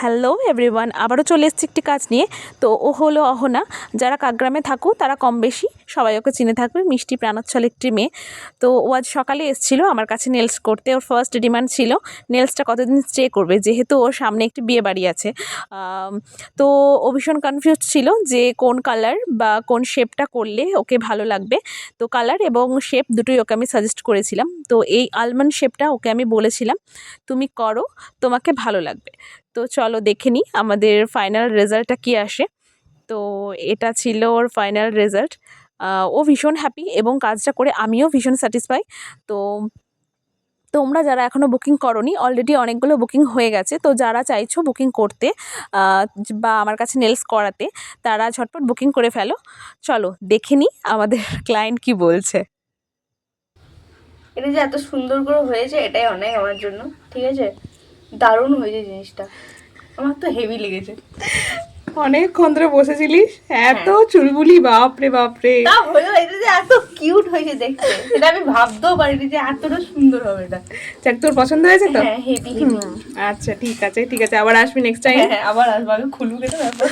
Hello everyone, আবারও চলে এসেছি একটি কাজ নিয়ে। তো ও হলো অহনা। যারা কাকগ্রামে থাকো তারা কম বেশি সবাই ওকে চিনে থাকবে। মিষ্টি প্রাণোচ্ছল একটি মেয়ে। তো ও আজ সকালে এসেছিলো আমার কাছে নেলস করতে। ওর ফার্স্ট ডিমান্ড ছিল নেলসটা কতদিন স্টে করবে, যেহেতু ওর সামনে একটি বিয়ে বাড়ি আছে। তো ও ভীষণ কনফিউজ ছিল যে কোন কালার বা কোন শেপটা করলে ওকে ভালো লাগবে। তো কালার এবং শেপ দুটোই ওকে আমি সাজেস্ট করেছিলাম। তো এই আলমন্ড শেপটা ওকে আমি বলেছিলাম তুমি করো, তোমাকে ভালো লাগবে। তো চলো দেখে নিই আমাদের ফাইনাল রেজাল্টটা কী আসে। তো এটা ছিল ওর ফাইনাল রেজাল্ট। ও ভীষণ হ্যাপি এবং কাজটা করে আমিও ভীষণ স্যাটিসফাই। তো তোমরা যারা এখনও বুকিং করোনি, অলরেডি অনেকগুলো বুকিং হয়ে গেছে। তো যারা চাইছো বুকিং করতে বা আমার কাছে নেলস করাতে, তারা ঝটপট বুকিং করে ফেলো। চলো দেখে নিই আমাদের ক্লায়েন্ট কি বলছে। এটা যে এত সুন্দর করে হয়েছে এটাই অনেক আমার জন্য। ঠিক আছে, দারুণ হয়েছে জিনিসটা, আমার তো হেভি লেগেছে। অনেকক্ষণ ধরে বসেছিলিস, এত হ্যাঁ। চুলবুলি, বাপরে বাপরে। তা হয়েও এটা যে এত কিউট হয়েছে দেখতে, এটা আমি ভাবতেও পারিনি যে এতটা সুন্দর হবে এটা। যাক, তোর পছন্দ হয়েছে তো? হ্যাঁ, হেভি হেভি। আচ্ছা ঠিক আছে ঠিক আছে, আবার আসবি নেক্সট টাইম। হ্যাঁ হ্যাঁ, আবার আসবো, আগে খুলুক এটা ব্যাপার।